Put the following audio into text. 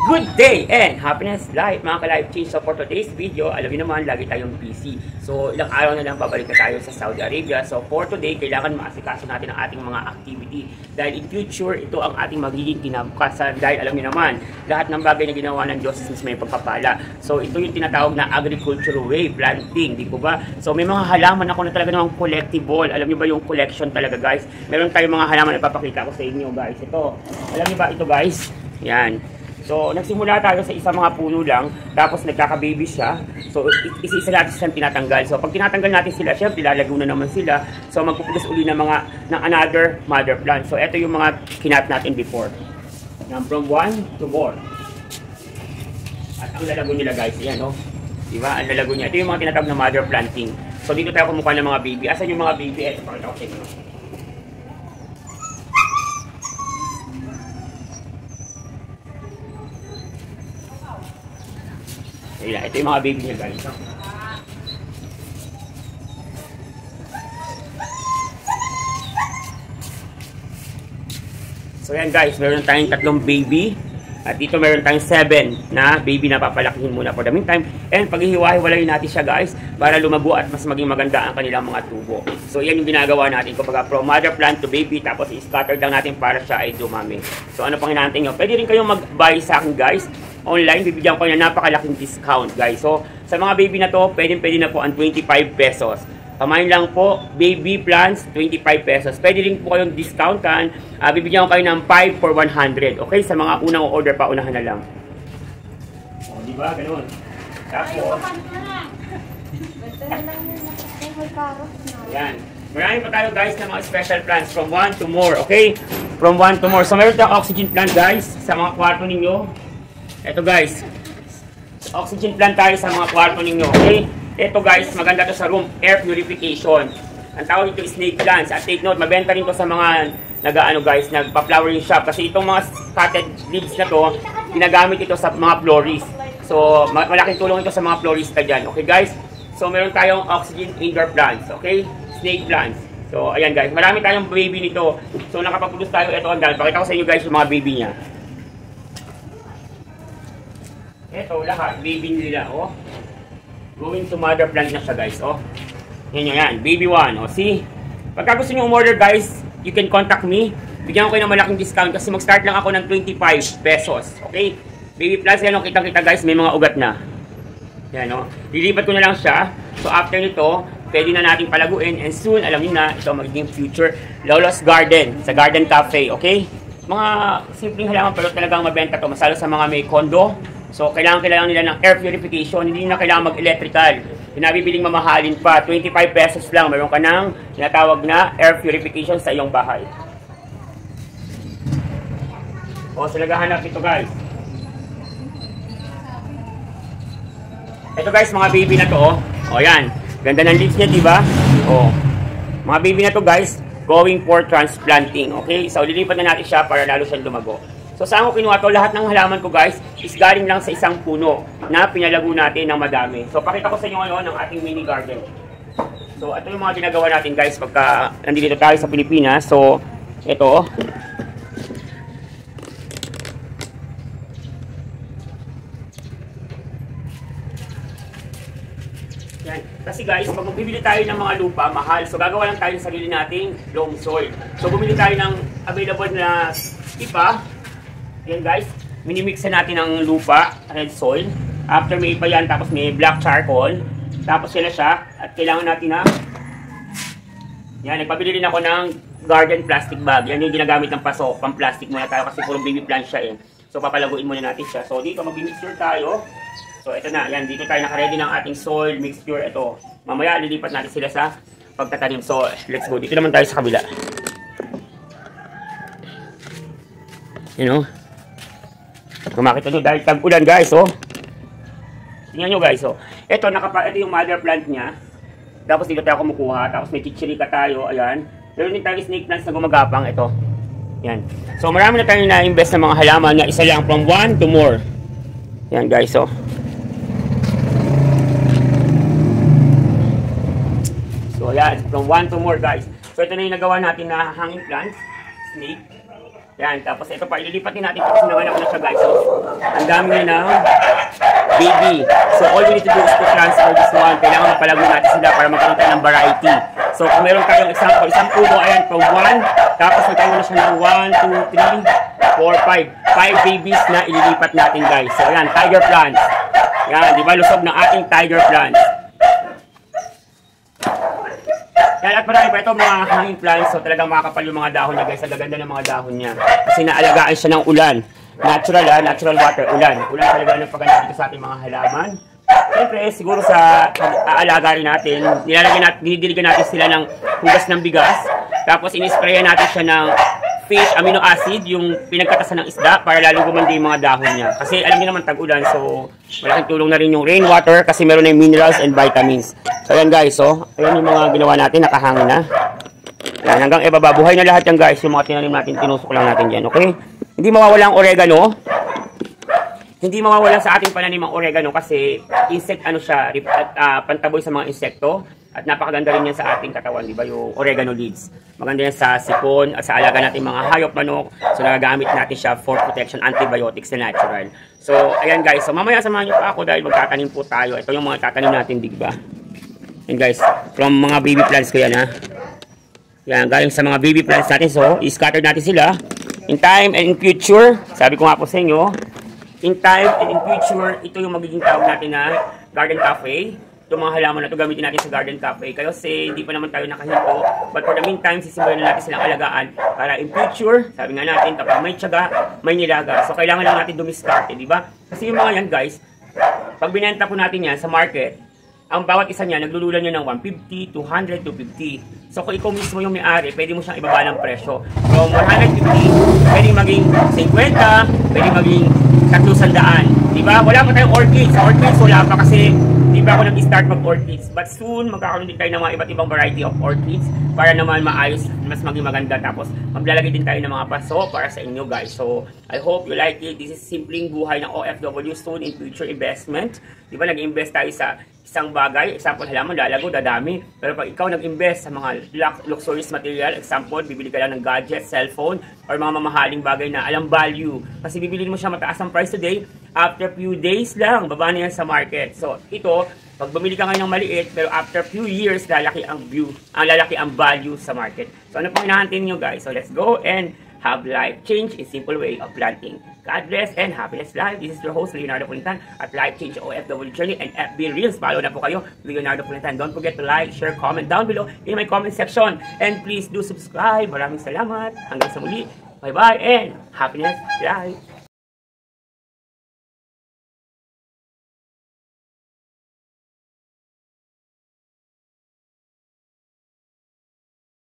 Good day and happiness life mga ka-life change. So for today's video, alam niyo naman, lagi tayong busy. So ilang araw na lang pabalik na tayo sa Saudi Arabia. So for today, kailangan maasikaso natin ang ating mga activity. Dahil in future, ito ang ating magiging kinabukasan. Dahil alam niyo naman, lahat ng bagay na ginawa ng Diyos is may pagpapala. So ito yung tinatawag na agricultural way, planting, di po ba? So may mga halaman ako na talaga namang collectible. Alam niyo ba yung collection talaga guys? Meron tayong mga halaman na papakita ko sa inyo guys. Ito, alam niyo ba ito guys? Yan. So, nagsimula tayo sa isang mga puno lang, tapos nagkaka-baby siya. So, isa-isa natin siyang tinatanggal. So, pag tinatanggal natin sila, syempre, lalago na naman sila. So, magpupugas uli ng another mother plant. So, ito yung mga kinat natin before. Yan, from 1 to 4. At ang lalago nila guys, yan, no? Diba? Ang lalago niya. Ito yung mga tinatawag na mother planting. So, dito tayo kumukuha ng mga baby. Asan yung mga baby? Ito, pakita ko sa inyo. Ayan, ito yung mga baby niya guys. So yan guys, meron tayong 3 baby. At dito meron tayong 7 na baby na papalakihin muna for the meantime. And paghihiwa-hiwalayin natin siya guys para lumago at mas maging maganda ang kanilang mga tubo. So yan yung ginagawa natin. Kumbaga from mother plant to baby, tapos i-scatter lang natin para siya ay dumami. So ano pang hinahantay nyo? Pwede rin kayong mag-buy sa akin guys. Online, bibigyan ko na napakalaking discount guys. So, sa mga baby na to, pwede na po ang 25 pesos. Pamain lang po, baby plants, 25 pesos. Pwede rin po kayong discountan. Bibigyan ko kayo ng 5 for 100. Okay? Sa mga unang order pa, unahan na lang. O, diba? Ganun. Tapos, ayan. Marami pa tayo guys na mga special plants from 1 to more. Okay? From 1 to more. So, meron tayong oxygen plant guys sa mga kwarto ninyo. Ito guys, oxygen plant tayo sa mga kwarto ninyo, okay? Ito guys, maganda to sa room, air purification. Ang tawag ito snake plants. At take note, mabenta rin to sa mga nagpa-flowering shop. Kasi itong mga cutted leaves na to, ginagamit ito sa mga florist. So, malaking tulong ito sa mga florista dyan, okay guys? So, meron tayong oxygen indoor plants, okay? Snake plants. So, ayan guys, marami tayong baby nito. So, nakapapulos tayo, ito ang dahil. Pakita ko sa inyo guys yung mga baby niya. Ito, lahat, baby nila, oh. Going to mother plant na siya, guys, oh. Yan, baby 1, oh. See? Pagka gusto nyo umorder, guys, you can contact me. Bigyan ko kayo ng malaking discount kasi mag-start lang ako ng 25 pesos, okay? Baby plants, yan, oh, kitang-kita, guys, may mga ugat na. Yan, oh. Lilipat ko na lang siya. So, after nito, pwede na natin palaguin. And soon, alam niyo na, ito magiging future Lolo's Garden, sa Garden Cafe, okay? Mga simpleng halaman, pero talagang mabenta to. Masalo sa mga may condo. So, kailangan nila ng air purification. Hindi na kailangan mag-electrical. Pinabibiling mamahalin pa. 25 pesos lang. Meron ka ng tinatawag na air purification sa iyong bahay. O, so naghahanap ito guys. Ito guys, mga baby na to. O, yan. Ganda ng leaves niya, diba? O, mga baby na to guys, going for transplanting. Okay? So, lilipat na natin siya para lalo siyang lumago. So, saan ko kinuha to? Lahat ng halaman ko guys is galing lang sa isang puno na pinalago natin ng madami. So, pakita ko sa inyo ngayon ang ating mini garden. So, ito yung mga ginagawa natin guys pagka nandito tayo sa Pilipinas. So, ito. Yan. Kasi guys, pag magbibili tayo ng mga lupa, mahal. So, gagawa lang tayo ng sarili nating loam soil. So, bumili tayo ng available na tipa. Yan guys, minimix natin ng lupa, red soil. After may ipa yan, tapos may black charcoal. Tapos yan na siya. At kailangan natin na, yan, nagpabili rin ako ng garden plastic bag. Yan yung ginagamit ng paso, pang plastic muna tayo kasi puro baby plant siya eh. So papalaguin muna natin siya. So dito mag-mixture tayo. So ito na, yan, dito tayo nakaready ng ating soil mixture. Ito, mamaya lilipat natin sila sa pagtatanim. So let's go, dito naman tayo sa kabila. You know? Kung makita nyo, dahil tag-ulan guys, oh. Tingnan nyo guys, oh. Ito yung mother plant niya. Tapos dito tayo kumukuha. Tapos may chichirika tayo, ayan. Meron din tayo snake plants na gumagapang, ito. Yan. So marami na tayong na-invest na mga halaman na isa lang from 1 to more. Yan guys, oh. So ayan, from 1 to more guys. So ito na yung nagawa natin na hanging plants. Snake. Yan, tapos ito pa, ililipat din natin kasi nanganak na siya guys. So, ang dami na ng baby. So, all we need to do is to transfer this one. Kailangan mapalago natin sila para magkaroon tayo ng variety. So, kung meron tayong example, isang puno, ayan, from 1, tapos magkaroon na siya ng 1, 2, 3, 4, 5. 5 babies na ililipat natin guys. So, ayan, tiger plants. Yan, di ba, lusog ng ating tiger plants. Yan, at marami pa ito mga hanging plants. So, talagang makakapal yung mga dahon niya guys. Ang gaganda ng mga dahon niya. Kasi naalagaan siya ng ulan. Natural natural water, ulan. Ulan talaga ng paganda dito sa ating mga halaman. Siyempre, siguro sa pag-aalaga rin natin, dinidiligan natin sila ng hugas ng bigas. Tapos, in-sprayan natin siya ng fish amino acid, yung pinagkatasan ng isda para lalong gumanda yung mga dahon niya. Kasi alam niyo naman tag-ulan, so malaking tulong na rin yung rainwater kasi meron na yung minerals and vitamins. So ayan guys, so ayan yung mga ginawa natin, nakahangin na. Ayan, hanggang ibaba, buhay na lahat yan guys, yung mga tinanim natin, tinusok lang natin dyan, okay? Hindi mawawala ang oregano. Hindi mawawala sa ating pananim ang oregano kasi insect, ano siya, pantaboy sa mga insekto. At napakaganda rin yan sa ating katawan, di ba, yung oregano leaves. Maganda yan sa sipon, at sa alaga natin mga hayop, manok. So, nagagamit natin siya for protection, antibiotics na natural. So, ayan guys. So, mamaya samahan niyo pa ako dahil magtatanim po tayo. Ito yung mga tatanim natin, di ba? Ayan guys, from mga baby plants ko yan, ha. Yan, galing sa mga baby plants natin. So, i-scatter natin sila. In time and in future, sabi ko nga po sa inyo, in time and in future, ito yung magiging tawag natin na garden cafe. Itong mga halaman na ito gamitin natin sa garden cafe. Kasi hindi pa naman tayo nakahinto. But for the meantime, sisimulan na natin silang alagaan. Para in future, sabi nga natin, kapag may tiyaga, may nilaga. So kailangan lang natin dumiskarte, di ba? Kasi yung mga yan guys, pag binenta po natin yan sa market, ang bawat isa niya, naglululan niya ng 150, 200, 250. So kung ikaw mismo yung may-ari, pwede mo siyang ibaba ng presyo. From 150, pwede maging 50, pwede maging 300. Diba? Wala pa tayong orchids. Sa orchids, wala pa kasi di ba ako nag-start mag-orchids. But soon, magkakaroon din tayo ng mga iba't ibang variety of orchids para naman maayos, mas maging maganda. Tapos, maglalagay din tayo ng mga paso para sa inyo guys. So, I hope you like it. This is simpleng buhay ng OFW soon in future investment. Di ba, nag-invest tayo sa isang bagay. Example, halaman, lalago, dadami. Pero pag ikaw nag-invest sa mga luxurious material, example, bibili ka lang ng gadget, cellphone, or mga mamahaling bagay na alam value. Kasi bibili mo siya mataas ang price today, after few days lang, baba na yan sa market. So, ito, pag bumili ka ngayon ng maliit, pero after few years, lalaki ang value sa market. So, ano pang hinahantay niyo guys? So, let's go and have life change a simple way of planting. God bless and happiness life. This is your host, Leonardo Pulintan at Life Change OFW Journey and FB Reels. Follow na po kayo, Leonardo Pulintan. Don't forget to like, share, comment down below in my comment section. And please do subscribe. Maraming salamat. Hanggang sa muli. Bye-bye and happiness life.